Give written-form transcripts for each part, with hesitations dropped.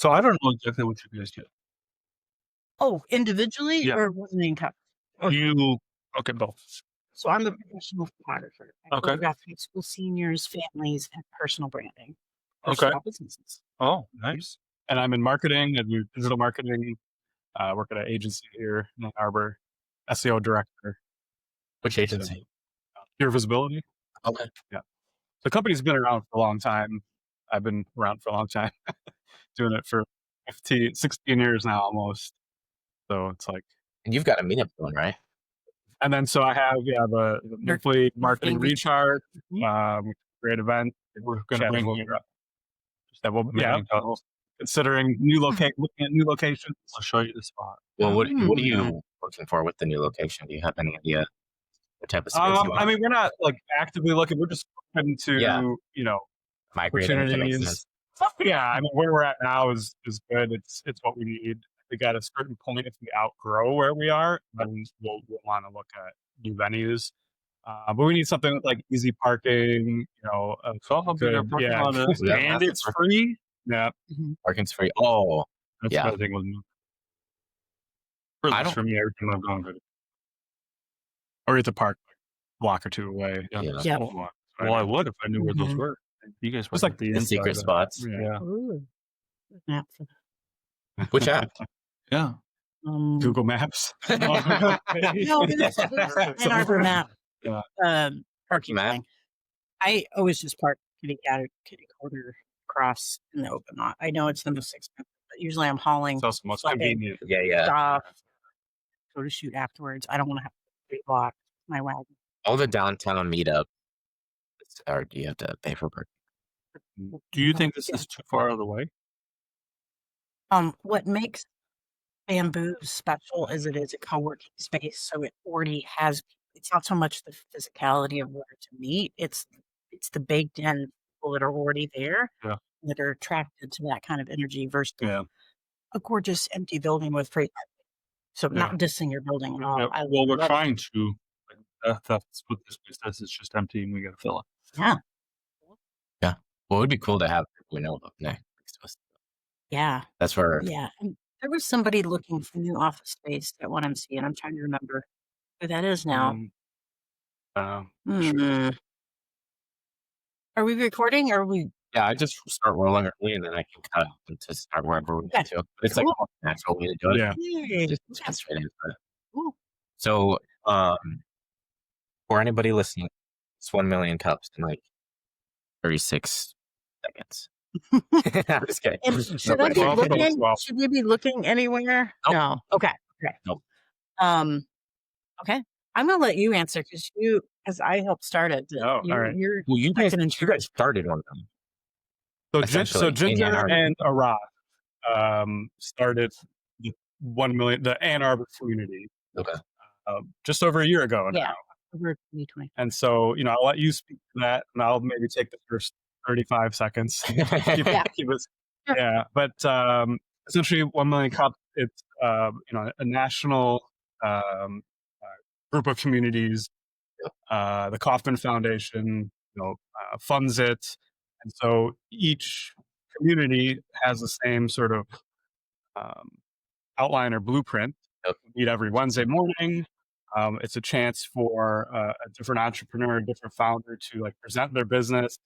So I don't know exactly what you guys do. Oh, individually Yeah. or with the main company? Okay, both. So I'm a professional photographer. I Okay. photograph high school seniors, families, and personal branding for Okay. small businesses. Oh, nice. And I'm in marketing. I do digital marketing. Work at an agency here in Ann Arbor, SEO director. Which agency? Pure Visibility. Okay. Yeah. The company's been around for a long time. I've been around for a long time, doing it for 16 years now almost. So it's like, And you've got a meetup going, right? and then so I have the monthly marketing recharge, Mhm. great event. We're going to bring you considering looking at new locations. I'll show you the spot. Well, what are you looking for with the new location? Do you have any idea what type of space you want? I mean, we're not like actively looking. We're just open to Migrating to make opportunities. sense. Yeah, I mean, where we're at now is good. It's what we need. I think at a certain point, if we outgrow where we are, then we'll want to look at new venues. But we need something with like easy parking. So I'll be there parking lot is, Yeah. and it's free. Yeah, Parking's free. Oh, that's Yeah. what I think was I for don't- for me every time I've gone to, or at the park, like a block or two away. Yeah. Well, I would if I knew where those Mhm. were. You guys were It's like the the inside secret of it. spots. Yeah. Ooh. Map for Which app? yeah. Google Maps. No, there's Ann Arbor map. Yeah. Parking Map? thing. I always just park kitty corner across in the open lot. I know it's the most expensive, but usually I'm hauling It's also most Fucking- convenient. Yeah. stuff. Go to shoot afterwards. I don't want to have to block my wagon. All the downtown meetup. Or do you have to pay for parking? Do you think this is too far out of the way? What makes Bamboo special is it is a co-working space, so it already has. It's not so much the physicality of where to meet; it's the baked in people that are already there Yeah. that are attracted to that kind of energy versus Yeah. a gorgeous empty building with free. So not dissing your building at all. Yeah, I well, we're love it. trying to. That's what this place does. It's just empty, and we got to fill it. Yeah, Well, it would be cool to have people we know up next to us. yeah, That's where yeah. And there was somebody looking for new office space at 1MC, and I'm trying to remember who that is now. Hmm. Are we recording? Or are we? I just start rolling early and then I can cut out and to start wherever we need to. But it's like Cool. a natural way to do it. Yeah. Yay. Just get straight into it. Cool. So, for anybody listening, it's 1 million cups in like 36 seconds. I'm just kidding. And should I be Well, looking? well. Should we be looking anywhere? Nope. No. Okay. Nope. Okay. I'm gonna let you answer because I helped start it. Oh, all right. You're Well, you guys second in started one of them. So Essentially, in Ginger Ann Arbor. and Arath started the 1 million, the Ann Arbor community, Okay. just over a year ago Yeah. now. over 2020. And so, I'll let you speak to that, and I'll maybe take the first 35 seconds. Keep us- yeah. But essentially, 1 million cups. It's a national group of communities. The Kauffman Foundation, funds it, and so each community has the same sort of outline or blueprint. Yep. We meet every Wednesday morning. It's a chance for a different entrepreneur, a different founder to like present their business.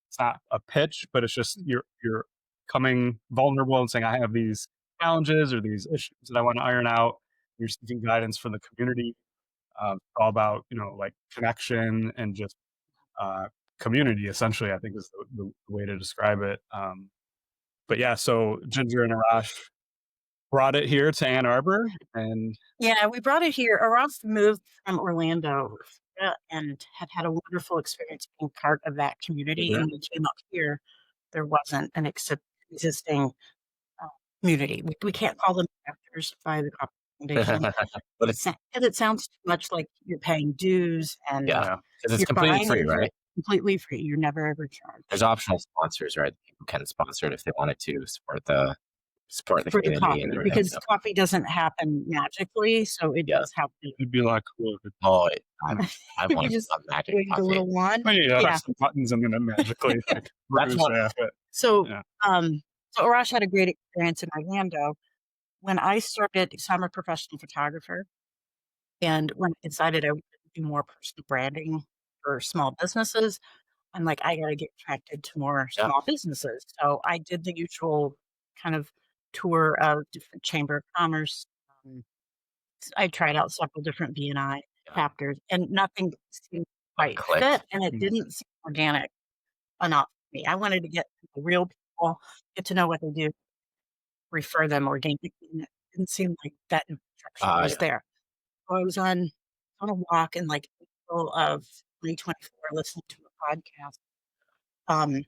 It's not a pitch, but it's just you're coming vulnerable and saying, I have these challenges or these issues that I want to iron out. You're seeking guidance from the community. It's all about, like connection and just community, essentially, I think is the way to describe it. But yeah, so Ginger and Arash brought it here to Ann Arbor, and Yeah, we brought it here. Arath moved from Orlando and had a wonderful experience being part of that community. Mhm. And we came up here, there wasn't an existing community. We can't call them chapters by the Kauffman Foundation. But it's And it sounds too much like you're paying dues and because it's you're completely buying free, it right? completely free. You're never ever charged. There's optional sponsors, right? People can sponsor it if they wanted to support the For the community coffee, and because coffee doesn't happen magically, so it does happen. It'd be like cool. I want just some magic Wait, the coffee. little one. press Yeah. the buttons and then it magically like That's brews what- half it. So, Yeah. So Arash had a great experience in Orlando. When I started, so I'm a professional photographer, and when I decided I would do more personal branding for small businesses, I'm like, I gotta get connected to more Yeah. small businesses. So I did the usual kind of tour of different chamber of commerce. Um, I tried out several different BNI Yeah. chapters, and nothing seemed Like quite click. fit, and it Mm. didn't seem organic enough for me. I wanted to get to the real people, get to know what they do, refer them organically, and it didn't seem like that infrastructure was Yeah. there. So I was on a walk in like April of 2024, listening to a podcast. Um,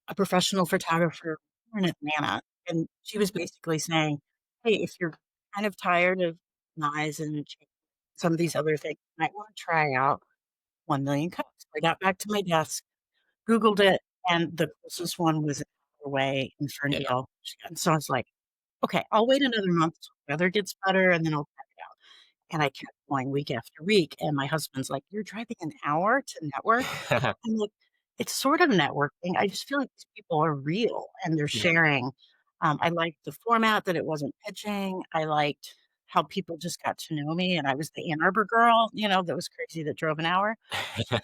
a professional photographer in Atlanta, and she was basically saying, "Hey, if you're kind of tired of knives and some of these other things, you might want to try out 1,000,000 cups." I got back to my desk, Googled it, and the closest one was an hour away in Ferndale, Michigan. So I was like, "Okay, I'll wait another month till the weather gets better, and then I'll check it out." And I kept going week after week, and my husband's like, "You're driving an hour to network?" Yeah. I'm like, "It's sort of networking. I just feel like these people are real and they're Yeah. sharing." I liked the format that it wasn't pitching. I liked how people just got to know me, and I was the Ann Arbor girl, that was crazy that drove an hour.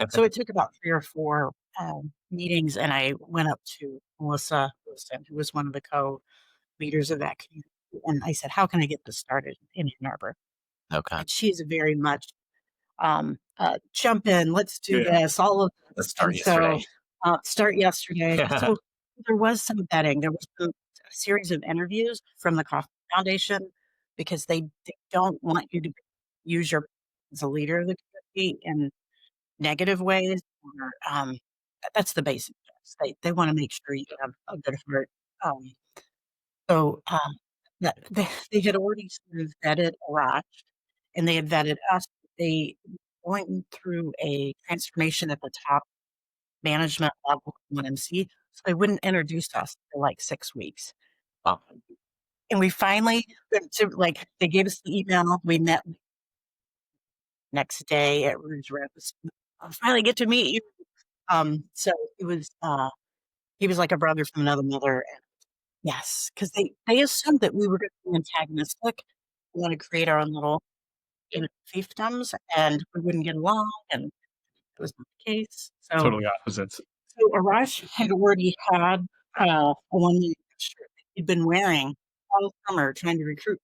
So it took about 3 or 4, meetings, and I went up to Melissa Wilson, who was one of the co-leaders of that community, and I said, "How can I get this started in Ann Arbor?" Okay. And she's very much, "Jump in, let's do Yeah. this," all of Let's this, start and yesterday. so, start yesterday. So there was some vetting. There was a series of interviews from the Kauffman Foundation because they don't want you to use your as a leader of the community in negative ways or, that's the basic gist. They wanna make sure you have a good heart. Um, so, that they had already sort of vetted Arash, and they had vetted us. They going through a transformation at the top management level of 1MC, so they wouldn't introduce us for, like, 6 weeks. Wow. And we finally they gave us the email, we met next day at Rouge Rose. "I finally get to meet you." So it was, he was like a brother from another mother. Yes, because they assumed that we were gonna be antagonistic. We wanna create our own little, fiefdoms, and we wouldn't get along, and it was not the case. So Totally opposites. Arash had already had, a one shirt that he'd been wearing all summer trying to recruit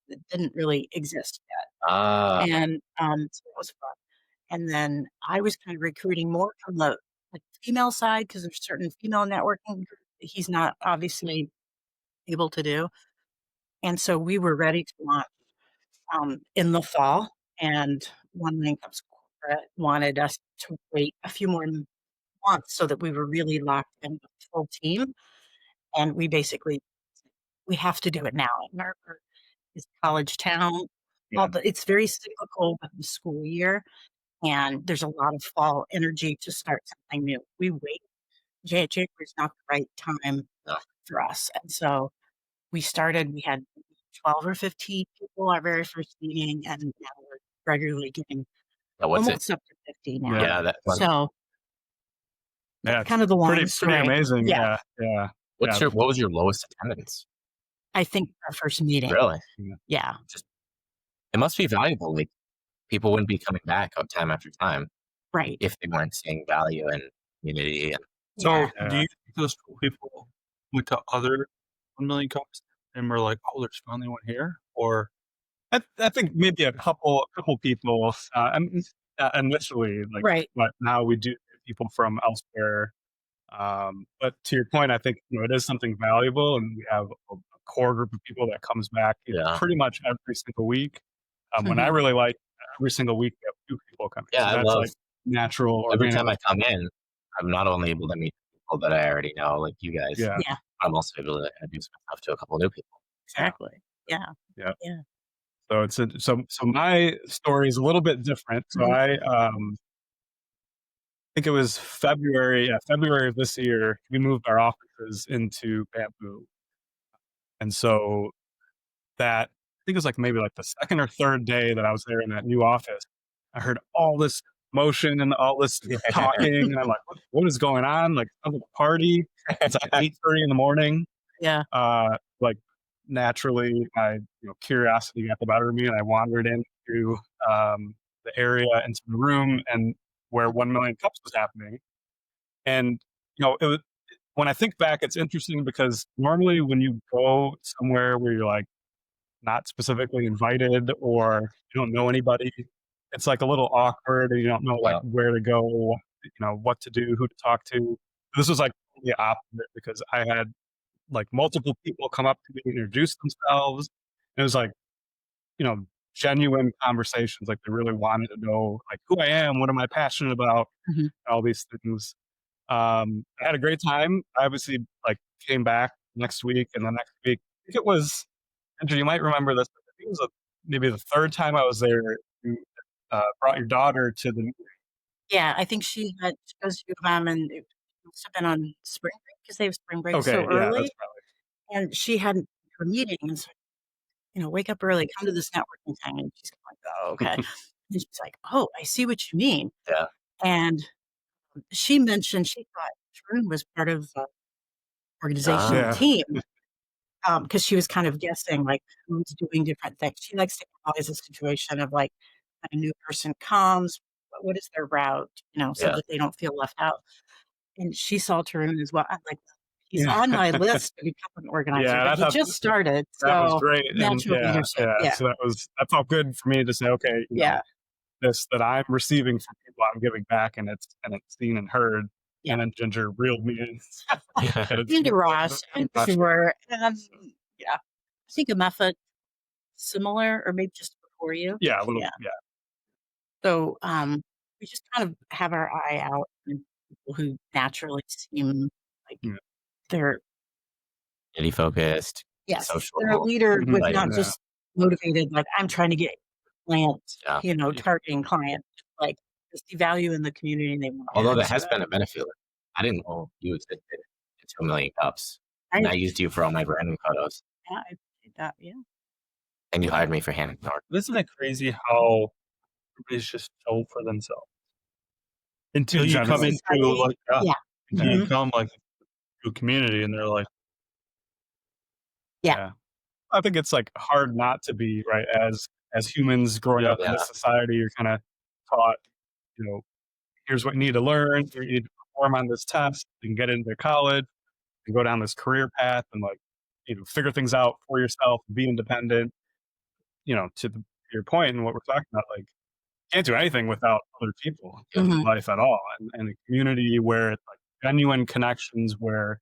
that didn't really exist Ah, yet, and, so that was fun. And then I was kind of recruiting more from the, like, female side because there's certain female networking group that he's not obviously able to do. And so we were ready to launch, in the fall, and One Man Cups Corporate wanted us to wait a few more months so that we were really locked in with the full team, and we basically we have to do it now. Ann Arbor is a college town. Yeah. It's very cyclical with the school year, and there's a lot of fall energy to start something new. We wait. January is not the right time no. for us, and so we had 12 or 15 people our very first meeting, and now we're regularly getting Yeah, what's it? almost up to 50 now. Yeah. Yeah, that one. So Yeah, it's kind of the long pretty story. amazing. Yeah, Yeah. Yeah. What was your lowest attendance? I think our first meeting. Really? Yeah, It must be valuable. Like people wouldn't be coming back time after time right. if they weren't seeing value in community. And So, Yeah. do you think those people went to other 1,000,000 cups and were like, "Oh, there's finally one here," or I think maybe a couple people, initially, like, Right. but now we do get people from elsewhere. But to your point, I think, it is something valuable, and we have a core group of people that comes back, Yeah. pretty much every single week. When I Mhm. really like every single week, we have 2 people coming. Yeah, So I that's love like natural, every organic. time I come in, I'm not only able to meet people that I already know, like you guys, Yeah. Yeah, I'm also able to introduce myself to a couple new people. exactly. Yeah. Yeah. Yeah. So so my story is a little bit different. So Mhm. I think it was February of this year, we moved our offices into Bamboo. And so I think it was like maybe like the second or third day that I was there in that new office, I heard all this motion and all this talking, and I'm like, what is going on? Like, sounds like a party. It's like 8:30 in the morning. Yeah. Like naturally, my curiosity got the better of me, and I wandered into the area, into the room, and where 1 million cups was happening. And it was, when I think back, it's interesting because normally when you go somewhere where you're like not specifically invited or you don't know anybody, it's like a little awkward, and you don't know like where to go, what to do, who to talk to. This was like the opposite because I had like multiple people come up to me and introduce themselves. It was like, you know, genuine conversations. Like they really wanted to know like who I am, what am I passionate about, Mhm. all these things. I had a great time. I obviously like came back next week, and the next week, I think it was, Andrew, you might remember this. I think it was maybe the third time I was there. You brought your daughter to the. Yeah, I think she goes to U of M, and it must have been on spring break because they have spring break Okay, so yeah, that's early, and she hadn't her meeting, and so, wake up early, come to this networking thing, and she's like, "Oh, okay." probably. And she's like, "Oh, I see what you mean." Yeah. And she mentioned she thought Tarun was part of the organizational Yeah. team, because she was kind of guessing, like, who's doing different things. She likes to analyze a situation of, like, when a new person comes, what is their route, so Yeah. that they don't feel left out. And she saw Tarun as well. I'm like, he's Yeah. on my list to become an organizer, Yeah, but he just started, that was so great, and natural leadership. Yeah, so that felt good for me to say, okay, yeah, this that I'm receiving from people, I'm giving back, and it's seen and heard. yeah. And then Ginger reeled me in. Yeah. And it's And Ross, and much. sure, and yeah, I think a method similar, or maybe just before you. Yeah, a little, Yeah. yeah, So, we just kind of have our eye out on people who naturally seem like yeah. they're Community focused, yes, they're a social. leader Mhm. with Like, not Yeah. just motivated, like, "I'm trying to get clients," Yeah. targeting clients, like, just the value in the community, and they want to Although that pursue has it. been a benefit. I didn't know you existed until 1 million cups. And I I used you for all my branding photos. Yeah, I appreciate that, yeah. And you hired me for hand art. Isn't it crazy how everybody's just so for themselves until In you come general. into Society? like Yeah. until you Mhm. come like to a community and they're like, Yeah. Yeah. I think it's like hard not to be right as humans growing yeah, up in Yeah. this society. You're kind of taught, you know, here's what you need to learn. You need to perform on this test. You can get into college and go down this career path and like, figure things out for yourself, be independent. Your point and what we're talking about, like can't do anything without other people in Mhm. life at all, and a community where it's like genuine connections where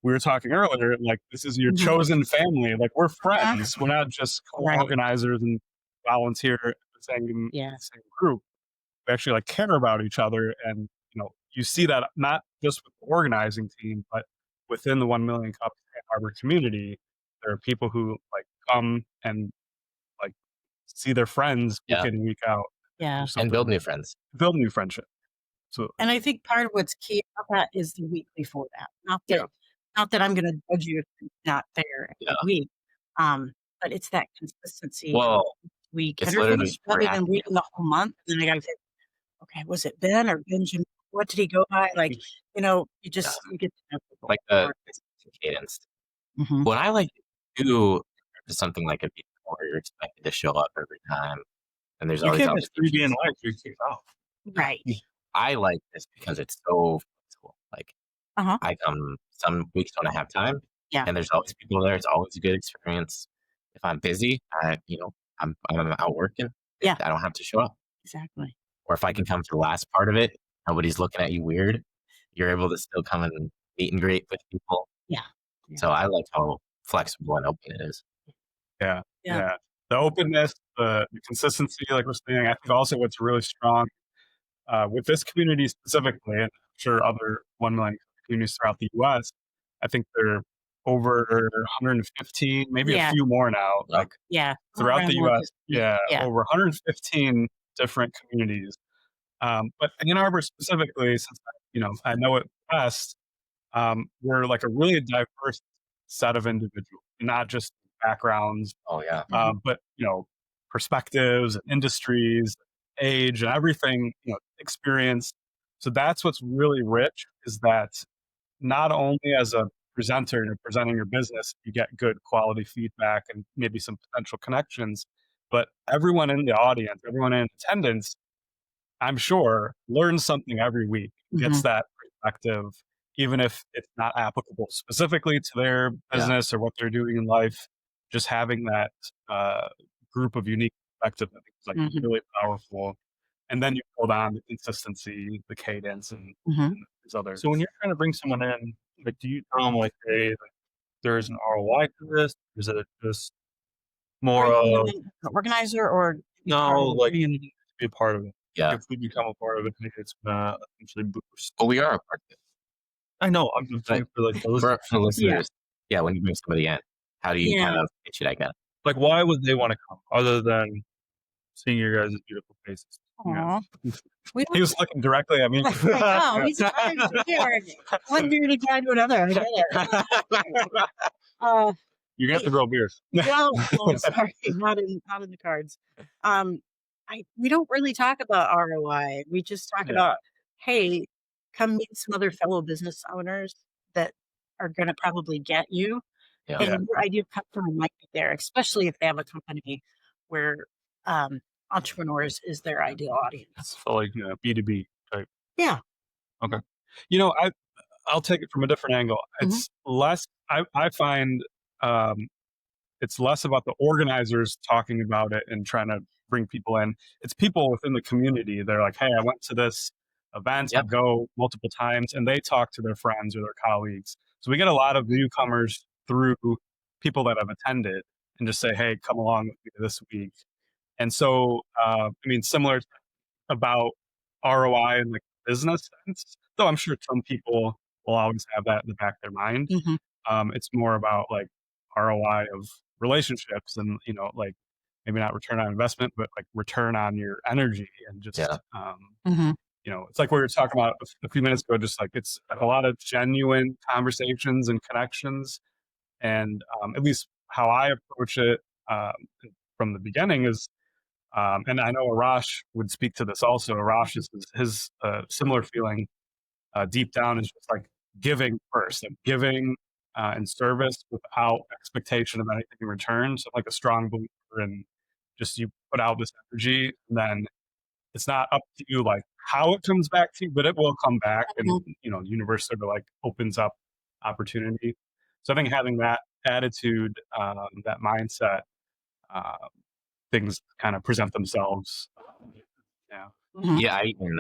we were talking earlier, like this is your Mhm. chosen family, like we're Uh-huh. friends, we're not just Right. co-organizers and volunteer at Yeah. the same group. We actually like care about each other, and you see that not just with the organizing team but within the 1 million cup Ann Arbor community. There are people who like come and like see their friends week Yeah. in, week out. Yeah. And build new friends. Build new friendship. So And I think part of what's key about that is the week before that. Yeah. Not that I'm gonna judge you if you're not there Yeah. every week, but it's that consistency Well, week it's every week literally rather than reacting. waiting the whole month, and then I gotta say, "Okay, was it Ben or Benjamin? What did he go by?" Like, you Yeah. get to know people Like the more. cadence. Mhm. What I like to do is something like a beat where you're expected to show up every time, and there's you all these can't just be in obligations. life. You're kicked off. Right. I like this because it's so flexible. Like Uh-huh. I come some weeks when I have time, Yeah. and there's always people there. It's always a good experience. If I'm busy, I'm out working. Yeah. I don't have to show up. Exactly. Or if I can come for the last part of it, nobody's looking at you weird. You're able to still come and meet and greet with people. Yeah. Yeah. So I like how flexible and open it is. yeah, Yeah. yeah. The openness, the consistency, like we're saying. I think also what's really strong with this community specifically, and I'm sure other 1 million communities throughout the U.S. I think they're over 115, maybe a Yeah. few more now. Yeah. Like Yeah. throughout Around the U.S. 150. Yeah, Yeah. over 115 different communities. But Ann Arbor specifically, since I know it best, we're like a really diverse set of individuals, not just backgrounds, Oh yeah. but perspectives and industries, age, and everything, experience. So that's what's really rich is that not only as a presenter and you're presenting your business, you get good quality feedback and maybe some potential connections. But everyone in the audience, everyone in attendance, I'm sure, learns something every week, gets that perspective, even if it's not applicable specifically to their business or what they're doing in life. Just having that group of unique perspectives, I think, is like really powerful. And then you build on the consistency, the cadence, and these other. So when you're trying to bring someone in, like, do you tell them like, hey, like, there's an ROI to this? Is it just more of an organizer or no, like community? be a part of it? Yeah. If we become a part of it, I think it's gonna essentially boost. But we are a part of it. I know. I'm just saying for like the For listeners. the listeners, yeah, when you bring somebody in, how do you Yeah. kind of pitch it, I guess? Like, why would they want to come other than seeing your guys' beautiful faces? Aw. We He was looking directly at me. oh, he's trying to hear one bearded guy to another. I get it. You're gonna have to grow beers. Well, oh, sorry, not in the cards. We don't really talk about ROI. We just talk about, hey, come meet some other fellow business owners that are going to probably get you, Yeah. and your ideal customer might be there, especially if they have a company where entrepreneurs is their ideal audience. So like B2B type. Yeah. Okay. I'll take it from a different angle. It's less. I find it's less about the organizers talking about it and trying to bring people in. It's people within the community. They're like, hey, I went to this event. I go multiple times, and they talk to their friends or their colleagues. So we get a lot of newcomers through people that have attended and just say, hey, come along with me this week. And so, I mean, similar about ROI in the business sense, though I'm sure some people will always have that in the back of their mind. It's more about like ROI of relationships and, like maybe not return on investment, but like return on your energy and just, it's like we were talking about a few minutes ago, just like it's a lot of genuine conversations and connections. And at least how I approach it from the beginning is, and I know Arash would speak to this also. Arash is his similar feeling deep down is just like giving first, like giving and service without expectation of anything in return. So like a strong believer in just you put out this energy, and then it's not up to you like how it comes back to you, but it will come back, and the universe sort of like opens up opportunity. So I think having that attitude, that mindset, things kind of present themselves. Yeah, I even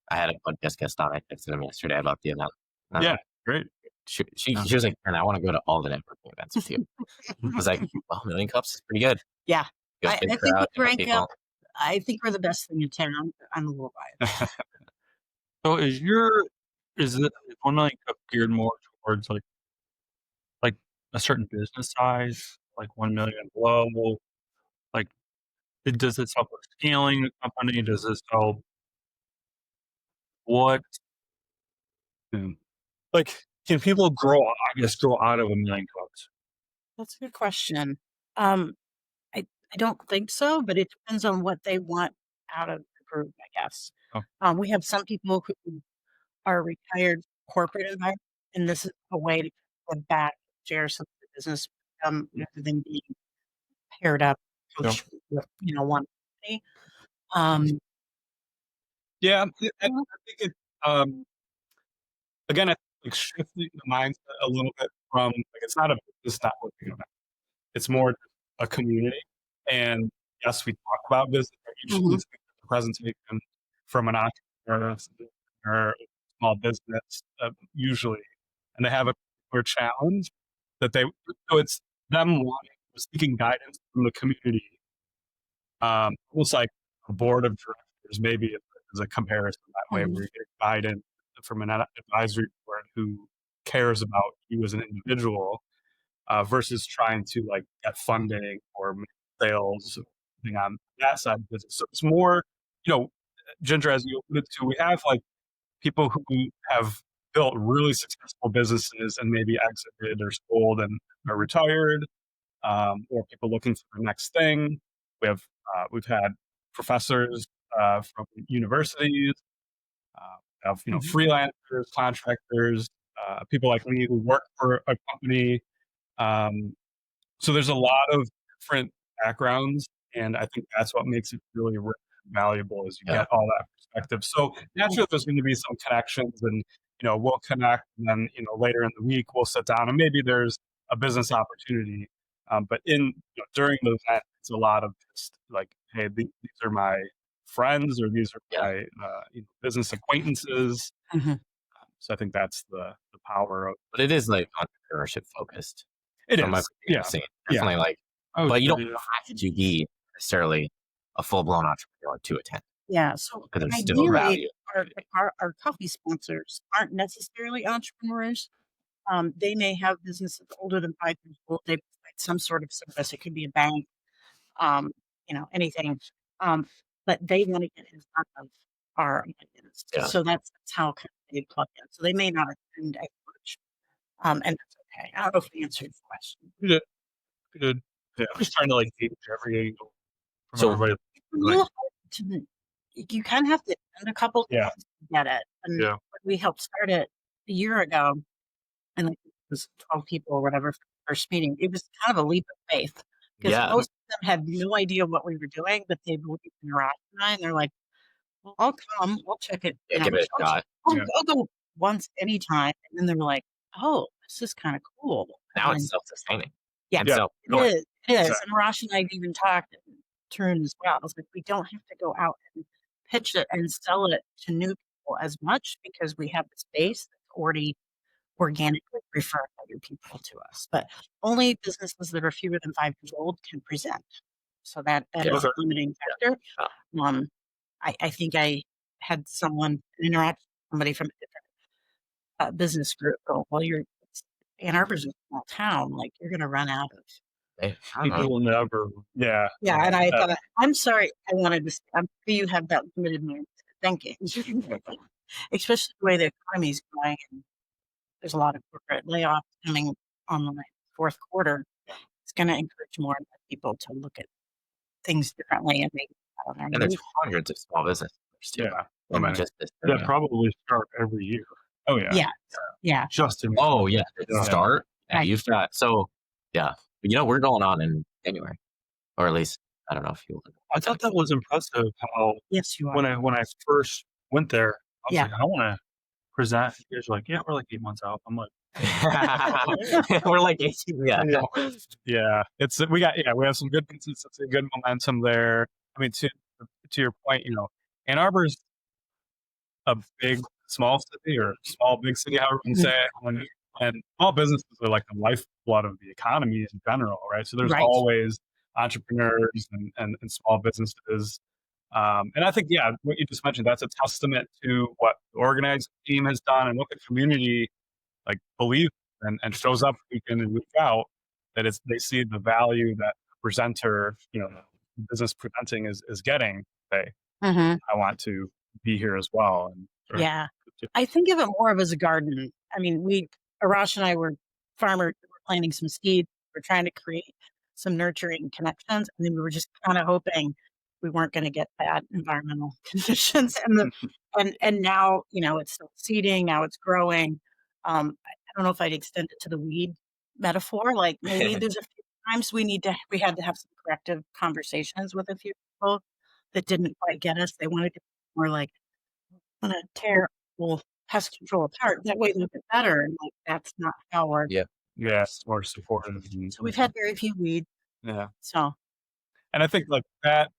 I had a podcast guest on. I texted him yesterday about the event. Yeah, great. She was like, man, I want to go to all the networking events with you. I was like, well, Million Cups is pretty good. Yeah. Good I big think crowd, we different rank people. up. I think we're the best thing in town. I'm a little biased. So is it 1 million cup geared more towards like a certain business size, like 1 million and below? Like, does this help with scaling the company? Does this help? What? Like, can people grow out of 1 million cups? That's a good question. I don't think so, but it depends on what they want out of the group, I guess. Oh. We have some people who are retired corporate environment, and this is a way to give back, share some of the business rather than being paired up with, one company. Yeah, I think it. Again, I think like shifting the mindset a little bit from like it's not a business networking event. It's more a community. And yes, we talk about business. I usually speak at the presentation from an entrepreneur or small business, usually, and they have a particular challenge that so it's them seeking guidance from the community. Almost like a board of directors, maybe as a comparison that way, where you get guidance from an advisory board who cares about you as an individual, versus trying to like get funding or make sales, something on that side of the business. So it's more, Ginger, as you alluded to, we have like people who have built really successful businesses and maybe exited or sold and are retired, or people looking for the next thing. We've had professors from universities, freelancers, contractors, people like me who work for a company. So there's a lot of different backgrounds, and I think that's what makes it really valuable is you Yeah. get all that perspective. So naturally, there's going to be some connections, and we'll connect, and then later in the week we'll sit down, and maybe there's a business opportunity. But during the event, it's a lot of just like, hey, these are my friends, or these are my business acquaintances. So I think that's the power of. But it is like entrepreneurship focused. It from is, everything I've seen. Definitely like, but you don't have to be necessarily a full blown entrepreneur to attend. Yeah. So Because there's still ideally, value. our coffee sponsors aren't necessarily entrepreneurs. They may have businesses older than 5 years old. They provide some sort of service. It could be a bank, anything. But they want to get in front of our audience. Yeah. So that's how kind of they plug in. So they may not attend as much. And that's okay. I don't know if we answered the question. Good. Yeah. I'm just trying to like gauge every angle from So- everybody. Real hard you kind of have to attend a couple Yeah. times to get it. And Yeah. when we helped start it a year ago, and like it was 12 people or whatever for the first meeting, it was kind of a leap of faith because Yeah. most of them had no idea what we were doing, but they believed in our and they're like, well, I'll come, we'll check it. Yeah, give it a shot. I'll go once anytime. And then they were like, oh, this is kind of cool. Now And it's self sustaining. Yeah. And Yeah. self It is. It is. Exactly. And Rosh and I even talked, and Tarun as well. I was like, we don't have to go out and pitch it and sell it to new people as much because we have this base that's already organically referring other people to us. But only businesses that are fewer than 5 years old can present. So that Yeah. is a limiting factor. Yeah. I think I had interact with somebody from a different business group go, well, Ann Arbor's a small town. Like, you're going to run out of. Hey, I don't know. People will never. Yeah. Yeah, and I thought, I'm sorry, I wanted to. I'm sure you have that limited mindset thinking, especially the way the economy is going, and there's a lot of corporate layoffs coming on the fourth quarter. It's going to encourage more and more people to look at things differently and maybe. And there's hundreds of small business owners too. Yeah. I mean, many. just this That probably start every year. Oh yeah. Yeah, Just in Oh yeah, Yeah. start. And Right. you've got yeah. But we're going on in January, or at least I don't know if you. I thought that was impressive how yes, you are. when I first went there, I was Yeah. like, I want to present. You guys are like, yeah, we're like 8 months out. I'm like, We're like 18. Yeah. Yeah. We have some good consistency, good momentum there. I mean, to your point, Ann Arbor's a small city or small big city, however you can say it. And small businesses are like the lifeblood of the economy in general, right? So there's Right. always entrepreneurs and small businesses. And I think, what you just mentioned, that's a testament to what the organized team has done and what the community believes and shows up week in and week out, that they see the value that the presenter, business presenting is getting. Say, Mhm. I want to be here as well. And Yeah. I think of it more of as a garden. I mean, Arash and I were farmers, we were planting some seeds. We're trying to create some nurturing connections. And then we were just kind of hoping we weren't going to get bad environmental conditions. And now, it's still seeding, now it's growing. I don't know if I'd extend it to the weed metaphor. Like maybe there's a few times we had to have some corrective conversations with a few people that didn't quite get us. They wanted to be more like, want to tear pest control apart. That way, look better. And like that's not how we're. Yeah. Yes, more supportive. So we've had very few weeds. Yeah. So And I think like that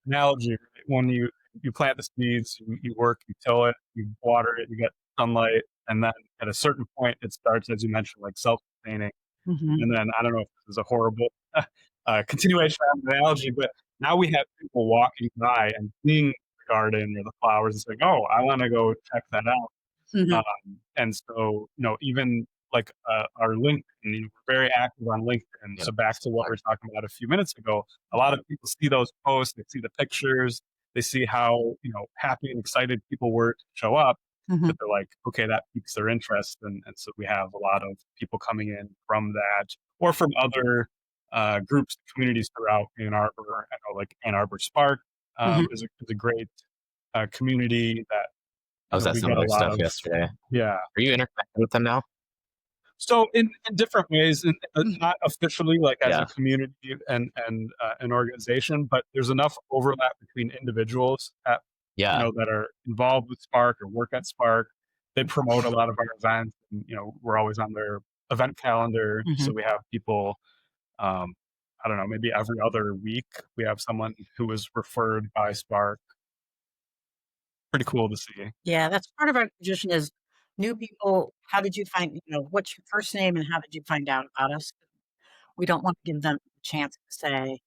analogy, right? When you plant the seeds, you work, you till it, you water it, you get sunlight, and then at a certain point, it starts, as you mentioned, like self-sustaining. And then I don't know if this is a horrible continuation of the analogy, but now we have people walking by and seeing the garden or the flowers and saying, "Oh, I want to go check that out." Mhm. And so, even like our LinkedIn, we're very active on LinkedIn. Yeah. So back to what we were talking about a few minutes ago, a lot of people see those posts, they see the pictures, they see how, happy and excited people were to show up, that they're like, okay, that piques their interest. And so we have a lot of people coming in from that or from other groups, communities throughout Ann Arbor. I know like Ann Arbor Spark is a great community that I was know, at we some get of a their lot stuff of, yesterday. yeah. Are you interconnected with them now? So in different ways, not officially like as a Yeah. community and an organization, but there's enough overlap between individuals at, Yeah. that are involved with Spark or work at Spark. They promote a lot of our events, and we're always on their event calendar. So we have people. I don't know, maybe every other week we have someone who was referred by Spark. Pretty cool to see. Yeah, that's part of our tradition is new people. How did you find, what's your first name and how did you find out about us? We don't want to give them a chance to say,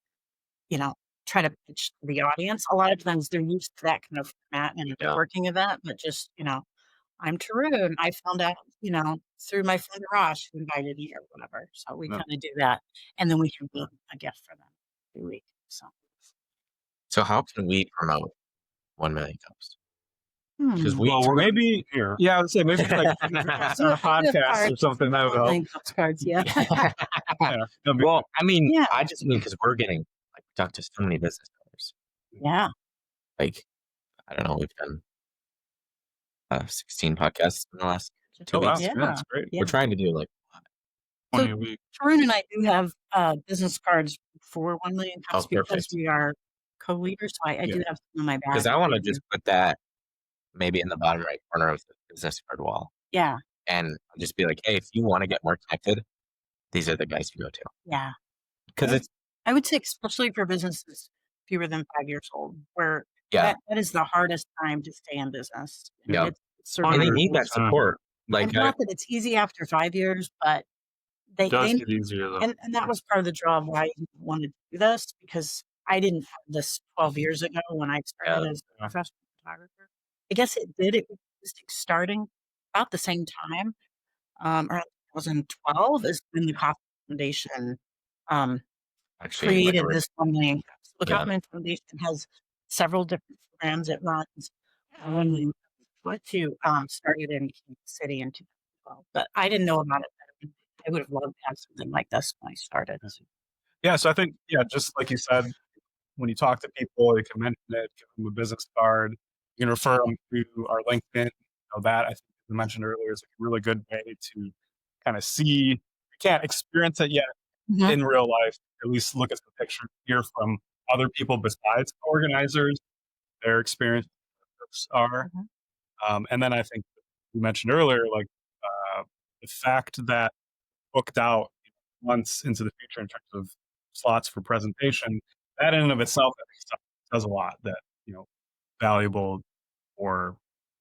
you know, try to pitch to the audience. A lot of times they're used to that kind of format in a Yeah. networking event, but just, I'm Tarun. I found out, through my friend Rosh who invited me or whatever. So we Yeah. kind of do that. And then we can do a gift for them every week. So how can we promote 1 million cups? Because we Well, we're gonna Maybe here. Yeah, I would say maybe like on a podcast or something that would help. Playing cups cards, yeah. Yeah, that'd be well, I mean, Yeah. I just mean because we're getting like we talked to so many business owners. Yeah. Like, I don't know, we've done 16 podcasts in the last 2 Oh wow, weeks. Yeah. that's great. Yeah. We're trying to do like 20 So- a week. Tarun and I do have business cards for 1 million cups Oh, because perfect. we are co-leaders. So I do Yeah. have some in my bag. because I want to just put that maybe in the bottom right corner of the business card wall Yeah. and just be like, hey, if you want to get more connected, these are the guys you go to. Yeah. Because it's I would say, especially for businesses fewer than 5 years old, where yeah, that is the hardest time to stay in business. I mean, Yeah. it's sort of, and they need that 100%. support. Like, and not that it's easy after 5 years, but It does they get easier though. and that was part of the draw of why I wanted to do this because I didn't have this 12 years ago when I started as a Yeah. professional photographer. I guess it did. It was just starting about the same time, around 2012 is when the Kauffman Foundation actually, like, created this 1 million cups. The Yeah. Kauffman Foundation has several different programs it runs. What to started in Kansas City in 2012, but I didn't know about it then. I would have loved to have something like this when I started. Yeah, so I think just like you said, when you talk to people, you can mention it, give them a business card. You can refer them to our LinkedIn. That I think you mentioned earlier is a really good way to kind of see. You can't experience it yet Mhm. in real life. At least look at the picture, hear from other people besides organizers, their experiences are. And then I think you mentioned earlier, like the fact that booked out months into the future in terms of slots for presentation, that in and of itself I think does a lot that, valuable for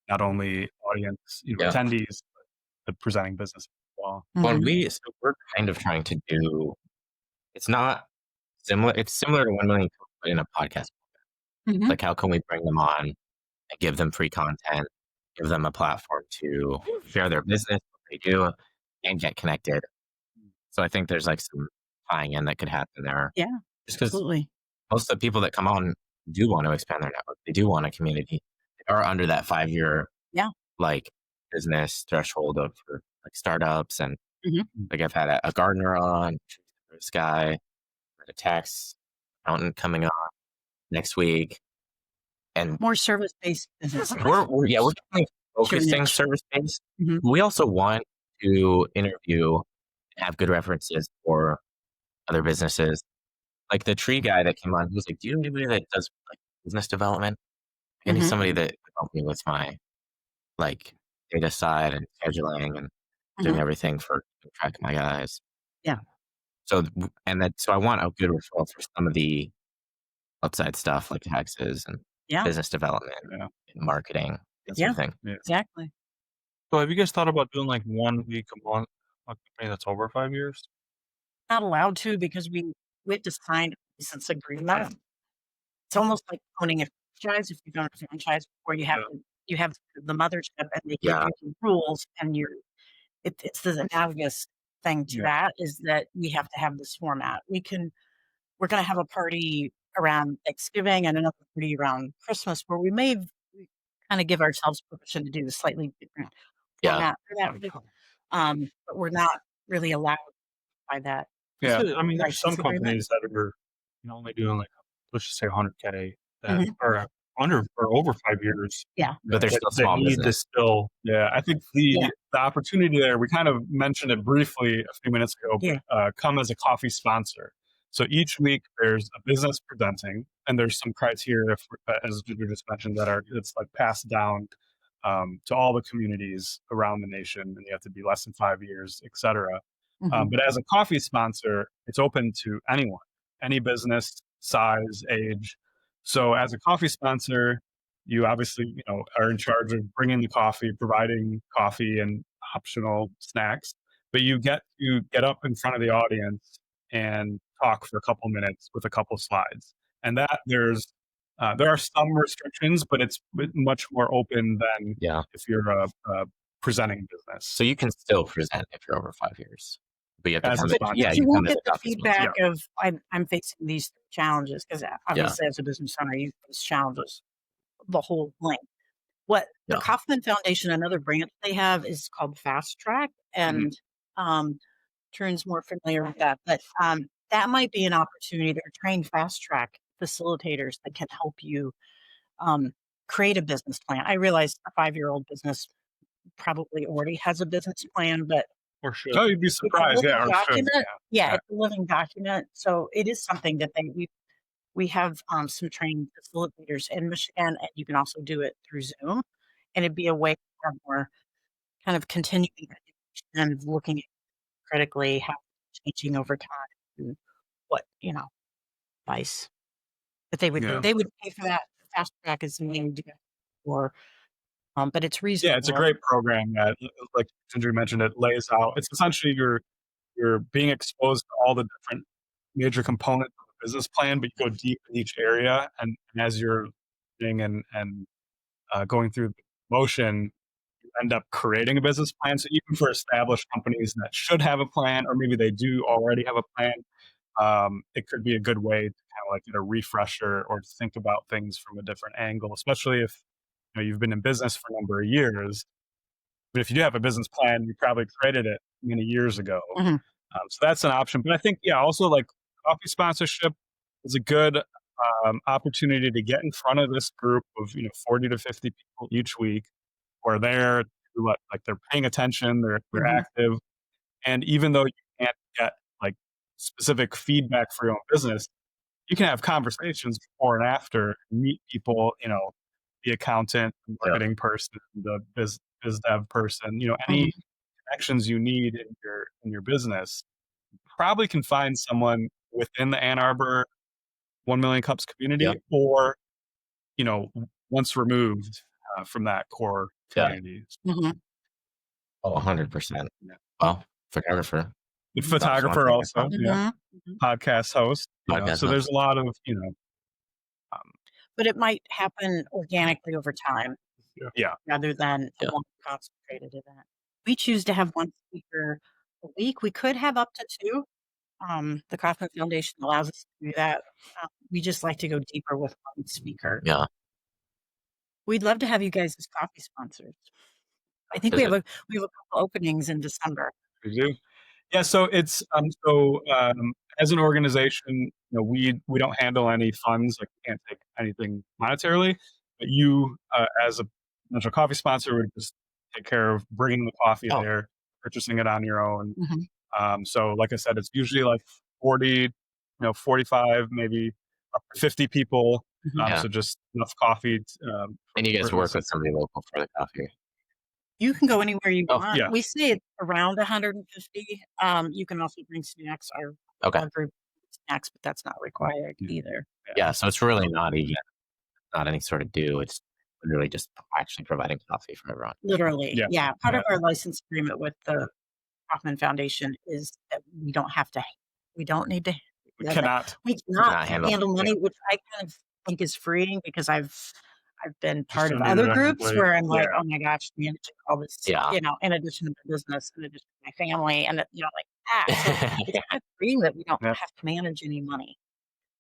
not only audience, Yeah. attendees, but the presenting business as well. when Mhm. so we're kind of trying to do, it's not similar. It's similar to 1 million cups, but in a podcast. Mhm. Like, how can we bring them on and give them free content, give them a platform to share their business, what they do, and get connected. So I think there's like some tying in that could happen there. Yeah, Just because absolutely. most of the people that come on do want to expand their network. They do want a community. They are under that 5-year Yeah. like business threshold of for like startups and Mhm. like I've had a gardener on, this guy, a tax accountant coming on next week. And More service-based business. we're definitely focusing niche. service based. Mhm. We also want to interview and have good references for other businesses. Like the tree guy that came on, he was like, "Do you know anybody that does like business development? I need Mhm. somebody that could help me with my like data side and scheduling and doing Mhm. everything for keeping track of my guys." Yeah. So so I want a good referral for some of the outside stuff like taxes and Yeah. business development, Yeah. and marketing, that sort of thing. Exactly. So have you guys thought about doing like 1 week a month, a company that's over 5 years? Not allowed to because we had to sign a license agreement. It's almost like owning a franchise if you don't have a franchise where you have you have the mothership and they give Yeah. you the rules and it's the analogous thing to Yeah. that is that we have to have this format. We're gonna have a party around Thanksgiving and another party around Christmas where we kind of give ourselves permission to do a slightly different Yeah. format for that. But we're not really allowed by that. Yeah. I mean, there's some license agreement. companies that are only doing like let's just say 100K that Mhm. are under or over 5 years. Yeah. But they're They- still they small need business. It's still I think Yeah. the opportunity there, we kind of mentioned it briefly a few minutes ago, Yeah. but come as a coffee sponsor. So each week there's a business presenting, and there's some criteria, as Ginger just mentioned, it's like passed down to all the communities around the nation, and you have to be less than 5 years, et cetera. Mhm. But as a coffee sponsor, it's open to anyone, any business, size, age. So as a coffee sponsor, you obviously, are in charge of bringing the coffee, providing coffee and optional snacks, but you get to get up in front of the audience and talk for a couple minutes with a couple slides. And there are some restrictions, but it's much more open than Yeah. if you're a presenting business. So you can still present if you're over 5 years. But you have to As a come sponsor. yeah, you you won't come as get a the coffee sponsor. feedback of I'm facing these challenges because obviously as a business owner you face challenges the whole length. What the Yeah. Kauffman Foundation, another branch they have is called Fast Track, and Tarun's more familiar with that. But that might be an opportunity. They're trained Fast Track facilitators that can help you create a business plan. I realize a 5-year-old business probably already has a business plan, but or should. Oh, you'd be it's a surprised. living Yeah, or should. document. Yeah. It's a living document. So it is something that we have some trained facilitators in Michigan, and you can also do it through Zoom. And it'd be a way to have more kind of continuing education and looking at critically how it's changing over time and what, advice. But they would Yeah. they would pay for that. Fast Track is something to do for, but it's reasonable. Yeah, it's a great program that, like Ginger mentioned, it lays out. It's essentially you're being exposed to all the different major components of the business plan, but you go deep in each area, and as you're doing and going through the motion, you end up creating a business plan. So even for established companies that should have a plan, or maybe they do already have a plan, it could be a good way to kind of like get a refresher or think about things from a different angle, especially if you've been in business for a number of years. But if you do have a business plan, you probably created it many years ago. Mhm. So that's an option. But I think, also like coffee sponsorship is a good opportunity to get in front of this group of 40 to 50 people each week, who are there to like they're paying attention, they're Mhm. active, and even though you can't get like specific feedback for your own business, you can have conversations before and after, meet people, the accountant, the marketing person, the biz dev person, any connections you need in your business. Probably can find someone within the Ann Arbor 1 Million Cups community, Yeah. or once removed from that core Yeah. community. Mhm. Oh, 100%. Yeah. Well, photographer. The That's one photographer thing I also, found. Mhm. podcast host. Podcast So there's host. a lot of But it might happen organically over time yeah. rather than Yeah. a one concentrated event. We choose to have one speaker a week. We could have up to 2. The Kauffman Foundation allows us to do that. We just like to go deeper with one speaker. Yeah. We'd love to have you guys as coffee sponsors. I think we have a couple openings in December. We do. Yeah, so it's as an organization, we don't handle any funds, like we can't take anything monetarily, but you as a potential coffee sponsor would just take care of bringing the coffee there, purchasing it on your own. So like I said, it's usually like 40, 45, maybe up to 50 people. So just enough coffee. And you guys work with somebody local for the coffee. You can go anywhere you want. yeah. We say it's around 150. You can also bring snacks. Okay. Our group snacks, but that's not required either. Yeah, so it's really not any sort of due. It's literally just actually providing coffee for everyone. Literally, Yeah. yeah. Part of our license agreement with the Kauffman Foundation is that we don't need to. We cannot. We cannot handle handle money, which I kind of think is freeing because I've been part of don't need other it groups anyway. where I'm like, oh my gosh, managing all this, Yeah. in addition to my business, in addition to my family, and like that. So it's kind of freeing that we don't have to manage any money.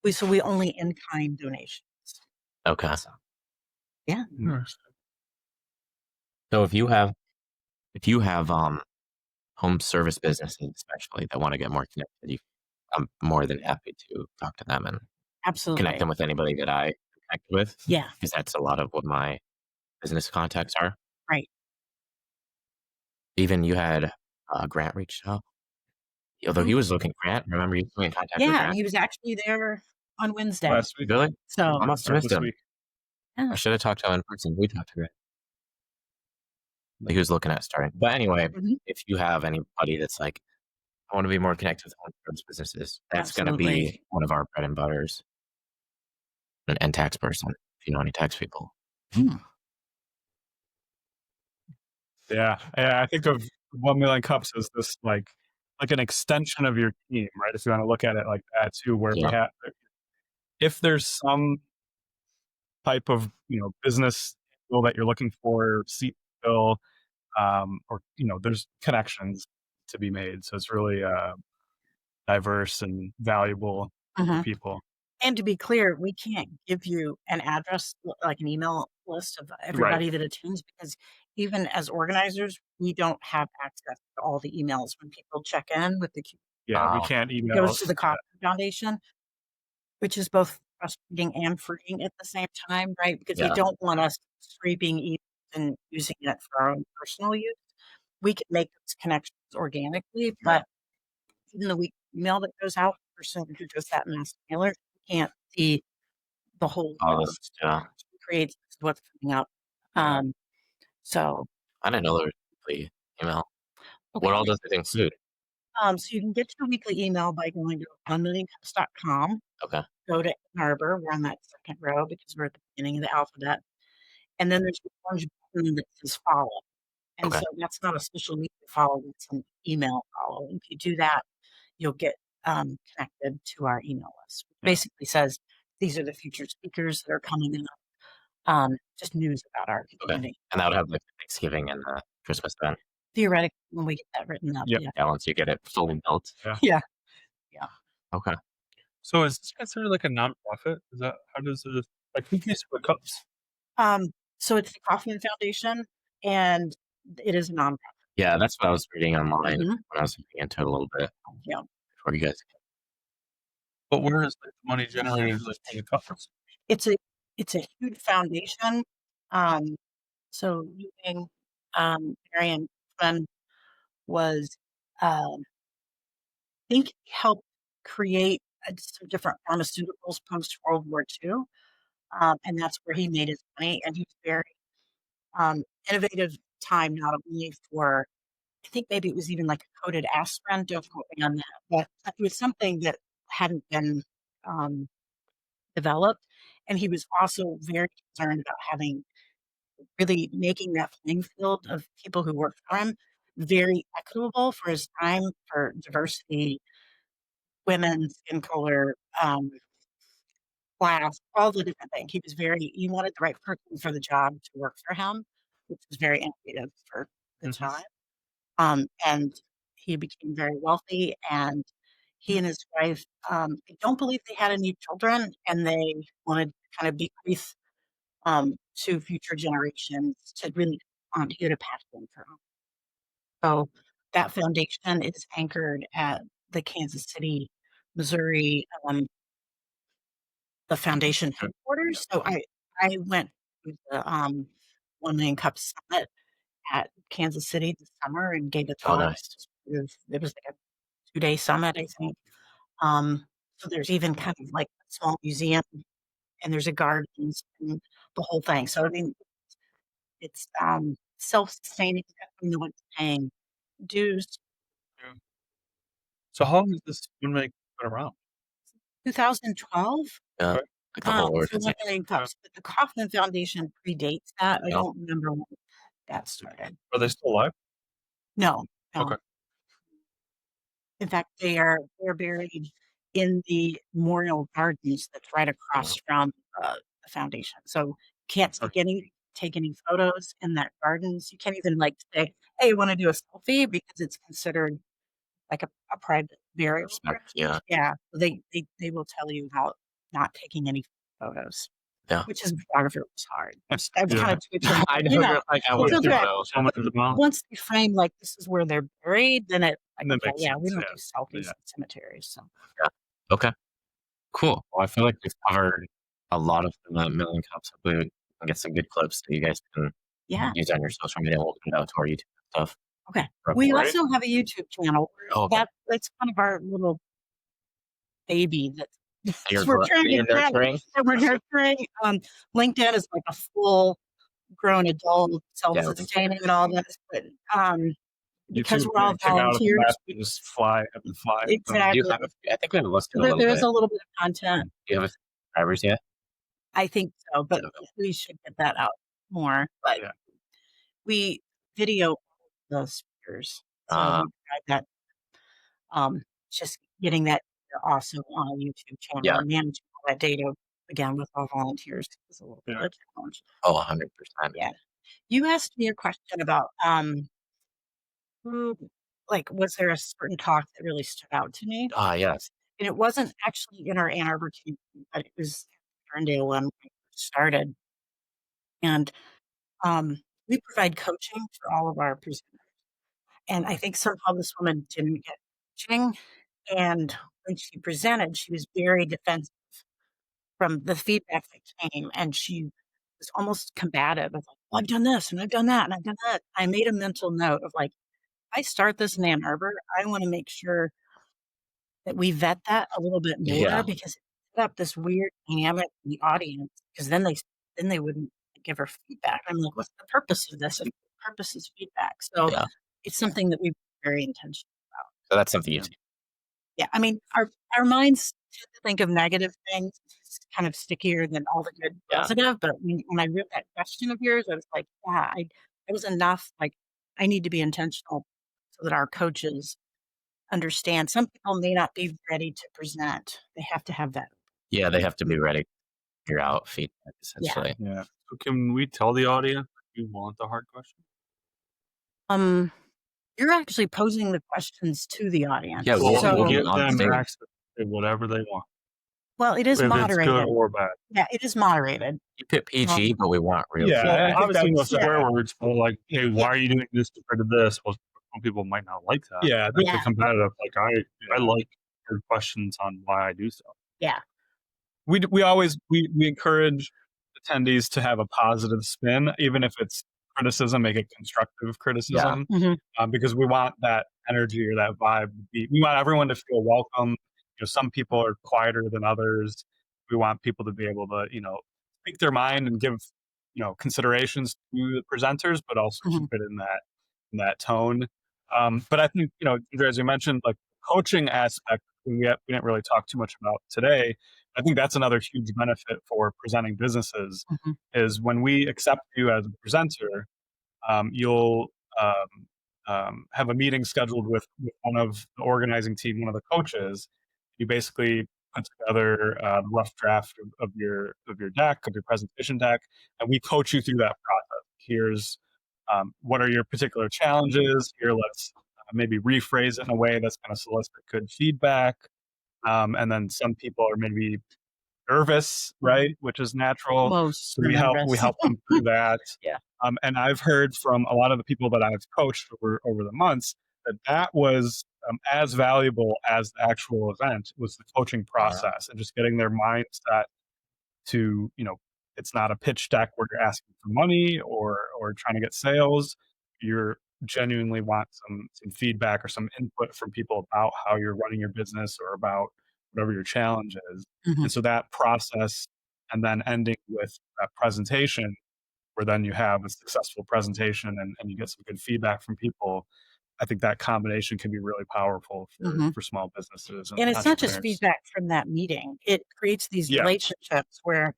We only in-kind donations. Okay. Yeah. So if you have home service businesses, especially that want to get more connected, I'm more than happy to talk to them and Absolutely. connect them with anybody that I connect with. Yeah. Because that's a lot of what my business contacts are. Right. Even you had Grant reached out. Although he was looking, Grant, remember you were in contact with Yeah, and Grant? he was actually there on Wednesday. Last week. Really? So I must have Or missed this him. week. yeah. I should have talked to him in person. We talked to Grant. He was looking at starting. But anyway, Mhm. if you have anybody that's like, I want to be more connected with entrepreneurs businesses, that's going to be Absolutely. one of our bread and butters. An tax person, if you know any tax people. Yeah. I think of 1 million cups as this like an extension of your team, right? If you want to look at it like that too, where we Yeah. have, if there's some type of business deal that you're looking for, seat fill, or there's connections to be made. So it's really diverse and valuable for Mhm. people. And to be clear, we can't give you an address, like an email list of everybody that attends, because even as organizers, we don't have access to all the emails when people check in with the Yeah, we Wow. can't it email. goes to the Kauffman Foundation, which is both frustrating and freeing at the same time, right? Because you Yeah. don't want us scraping emails and using it for our own personal use. We can make those connections organically, but even the weekly email that goes out, the person who does that mass mailer can't see the whole All this, list. yeah. Creates what's coming up. Yeah. So I didn't know there was a weekly email. What okay. all does it include? So you can get your weekly email by going to 1millioncups.com. Okay. Go to Ann Arbor. We're on that second row because we're at the beginning of the alphabet. And then there's an orange button that says follow. And Okay. so that's not a social media follow, it's an email follow. If you do that, you'll get connected to our email list. It basically says these are the future speakers that are coming in. Just news about our community. And that would have like Thanksgiving and Christmas then. Theoretically, when we get that written up. Yep. Yeah. Yeah, once you get it fully built. Yeah. Okay. So is this considered like a nonprofit? Is that how does it like who pays for the cups? So it's the Kauffman Foundation, and it is a nonprofit. Yeah, that's what I was reading online Mhm. when I was looking into it a little bit. Yeah. Before you guys. But where is like the money generated like for the cups? It's a huge foundation. So using Marion Kaufman was I think he helped create some different pharmaceuticals post World War II, and that's where he made his money. And he's very innovative time, not only for I think maybe it was even like a coated aspirin. Don't quote me on that, but it was something that hadn't been um, developed. And he was also very concerned about having really making that playing field of people who work for him very equitable for his time, for diversity, women, skin color, class, all the different things. He wanted the right person for the job to work for him, which was very innovative for the Mhm. time. And he became very wealthy, and he and his wife, I don't believe they had any children, and they wanted to kind of bequeath to future generations to really continue to pass them through. So that foundation is anchored at the Kansas City, Missouri, the foundation headquarters. So I went to the 1 Million Cup Summit at Kansas City this summer and gave a Oh, talk. nice. It was like a 2-day summit, I think. So there's even kind of like a small museum, and there's a gardens and the whole thing. So I mean, it's self-sustaining. No one's paying dues. Yeah. So how long has this one make been around? 2012 Yeah. Okay. Like the whole for 1 organization. Million Cups, but the Kauffman Foundation predates that. I Yeah. don't remember when that started. Are they still alive? No, no. Okay. In fact, they're buried in the memorial gardens that's right across from the foundation. So can't take any photos in that gardens. You can't even like say, "Hey, you want to do a selfie?" because it's considered like a private burial. Respect. Yeah. Yeah, they will tell you about not taking any photos. Yeah. Which as a photographer was hard. I was Yeah. kind of twitching. I know. You know, You're like, I it's want to okay. know. So much of the amount. Once they frame like this is where they're buried, then it like, That okay, makes yeah, we sense, don't yeah. do selfies Yeah. in cemeteries. So Okay. Cool. Well, I feel like we've covered a lot of the Million Cups. Hopefully we can get some good clips that you guys can Yeah. use on your social media. We'll put it out to our YouTube stuff. Okay. Right. We also have a YouTube channel. Oh, okay. That's kind of our little baby that You're we're trying to grow, nurturing. that we're nurturing. LinkedIn is like a full grown adult, self-sustaining and all this, but because YouTube, we're all check out at the volunteers. map, you just fly at the fly. Do Exactly. you have I think we have listed a There, little there's bit. a little bit of content. Do you have subscribers yet? I think so, but we should get that out more. But Yeah. we video the speakers, so we tried that. Just getting that also on a YouTube channel Yeah. and managing all that data again with all volunteers is a little bit of a challenge. Oh, 100%. Yeah. You asked me a question about like, was there a certain talk that really stood out to me? Yes. And it wasn't actually in our Ann Arbor team, but it was Ferndale when we started. And we provide coaching for all of our presenters. And I think somehow this woman didn't get coaching. And when she presented, she was very defensive from the feedback that came. And she was almost combative of like, well, I've done this and I've done that and I've done that. I made a mental note of like, I start this in Ann Arbor, I want to make sure that we vet that a little bit more because it set up this weird dynamic in the audience because then they wouldn't give her feedback. I'm like, what's the purpose of this? And the purpose is feedback. So it's something that we're very intentional about. So that's something you do. Yeah. I mean, our minds tend to think of negative things. It's kind of stickier than all the good positive. But when I read that question of yours, I was like, yeah, it was enough. Like, I need to be intentional so that our coaches understand. Some people may not be ready to present. They have to have that. Yeah, they have to be ready to figure out feedback, essentially. Yeah. So can we tell the audience if you want the hard question? You're actually posing the questions to the audience. Yeah, We'll give on them stage. access to whatever they want. Well, it is If it's moderated. good or bad. Yeah, it is moderated. Keep it PG, but we want real Yeah, feedback. I think Obviously, no that's swear words, but like, hey, why are you doing this compared to this? Well, some people might not like that. Yeah, That's Yeah. competitive. Like I like your questions on why I do so. Yeah. we always encourage attendees to have a positive spin, even if it's criticism, make it constructive criticism, because we want that energy or that vibe to be. We want everyone to feel welcome. You know, some people are quieter than others. We want people to be able to, speak their mind and give, considerations to the presenters, but also keep it in that tone. But I think, Ginger, as you mentioned, like coaching aspect, we didn't really talk too much about today. I think that's another huge benefit for presenting businesses is when we accept you as a presenter, you'll have a meeting scheduled with one of the organizing team, one of the coaches. You basically put together a rough draft of your deck, of your presentation deck, and we coach you through that process. Here's what are your particular challenges. Here, let's maybe rephrase it in a way that's going to solicit good feedback. And then some people are maybe nervous, right? Which is natural. Most So we help them through that. Yeah. And I've heard from a lot of the people that I've coached over the months that was as valuable as the actual event was the coaching process and just getting their mindset to, it's not a pitch deck where you're asking for money or trying to get sales. You're genuinely want some feedback or some input from people about how you're running your business or about whatever your challenge is. And so that process and then ending with that presentation where then you have a successful presentation and you get some good feedback from people. I think that combination can be really powerful for small businesses. And it's not just entrepreneurs. feedback from that meeting. It creates these relationships where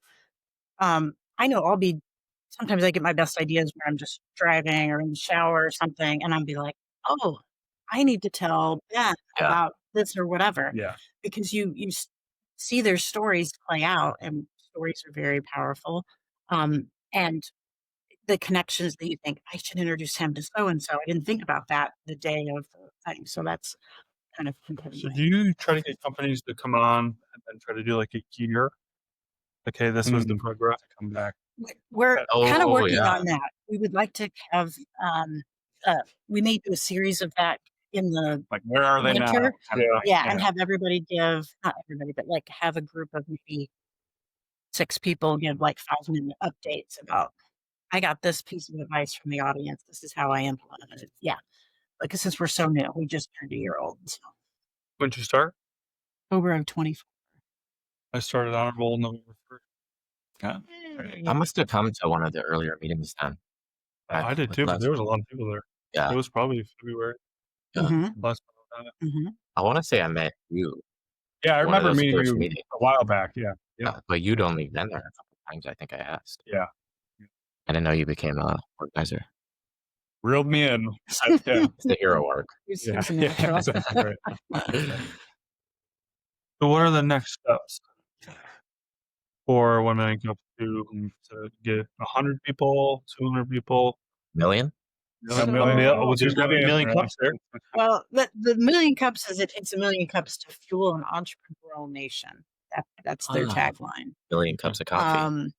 I know sometimes I get my best ideas where I'm just driving or in the shower or something, and I'll be like, oh, I need to tell Ben about this or whatever. Yeah. Because you see their stories play out, and stories are very powerful. And the connections that you think, I should introduce him to so-and-so. I didn't think about that the day of the thing. So that's kind of So do you try to get companies to come on and then try to do like a year? Okay, this was the progress. Come back. We're kind of working on that. We would like to have, we may do a series of that in the Like, where are they now? winter. Yeah, and have everybody not everybody, but like have a group of maybe 6 people give like 5-minute updates about, I got this piece of advice from the audience. This is how I implemented it. Yeah. Like, since we're so new, we just turned a year old. So When did you start? October of 24. I started Honor Roll November 1st. I must have come to one of the earlier meetings then. I did too, but there was a lot of people there. Yeah. It was probably February. Yeah. Mhm. Last time I was at it. I want to say I met you. Yeah, I One of remember those meeting first you meetings. a while back. Yeah. Yep. But you'd only been there a couple times. I think I asked. Yeah. I didn't know you became a organizer. Reeled me in. Yeah. It's the hero arc. He's Yeah. a natural. Exactly right. So what are the next steps for 1 Million Cups to get 100 people, 200 people? Million? A million. Well, there's gotta be a million cups there. Well, the million cups it's a million cups to fuel an entrepreneurial nation. That's their tagline. Million cups of coffee.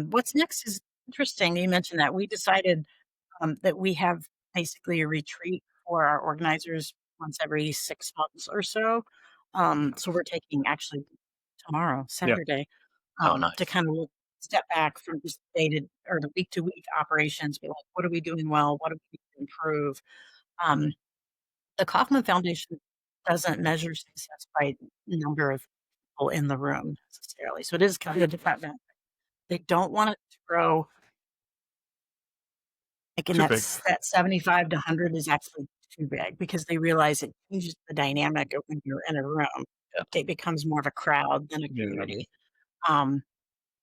What's next is interesting. You mentioned that we decided that we have basically a retreat for our organizers once every 6 months or so. So we're taking actually tomorrow, Saturday, Nice. to kind of step back from just or the week to week operations. Be like, what are we doing well? What do we need to improve? The Kaufman Foundation doesn't measure success by number of people in the room necessarily. So it is kind of different. They don't want it to grow. Like, and Too big. that 75 to 100 is actually too big because they realize it changes the dynamic of when you're in a room. Yeah. It becomes more of a crowd than a community.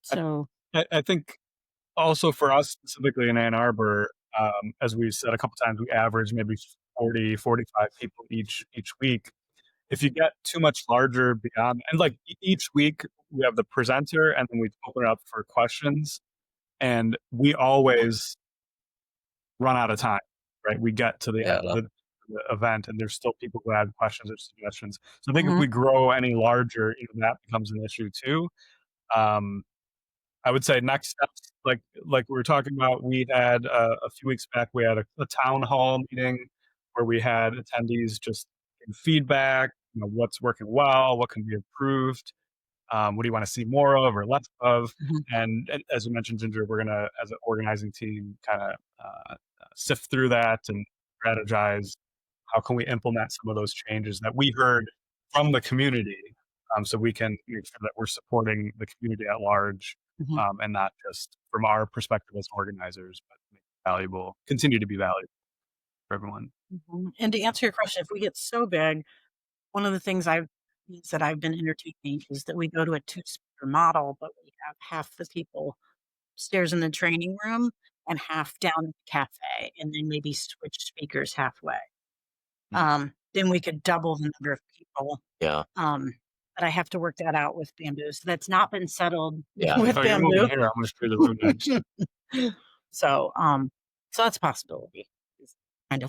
So I think also for us specifically in Ann Arbor, as we said a couple times, we average maybe 40, 45 people each week. If you get too much larger beyond, and like each week we have the presenter and then we open it up for questions, and we always run out of time, right? We get to the end of the event and there's still people who have questions or suggestions. So I think if we grow any larger, that becomes an issue too. I would say next steps, like we were talking about, we had a few weeks back, we had a town hall meeting where we had attendees just give feedback, what's working well, what can be improved, what do you want to see more of or less of. And as you mentioned, Ginger, we're going to, as an organizing team, kind of sift through that and strategize how can we implement some of those changes that we heard from the community, so we can make sure that we're supporting the community at large, and not just from our perspective as organizers, but make it valuable, continue to be valuable for everyone. And to answer your question, if we get so big, one of the things I've been entertaining is that we go to a 2-speaker model, but we have half the people upstairs in the training room and half down in the cafe, and then maybe switch speakers halfway. Then we could double the number of people. Yeah. But I have to work that out with Bamboo. So that's not been settled Yeah. with You're Bamboo. moving here, I'm gonna screw the room next. So that's a possibility.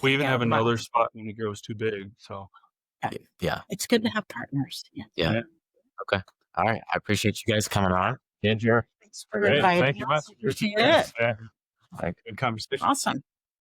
We even have another spot when it grows too big. So Yeah. It's good to have partners. Yeah. Okay. All right. I appreciate you guys coming on. Ginger. Thanks for Great. inviting Thank you much. us. Appreciate it. Good conversation. Awesome.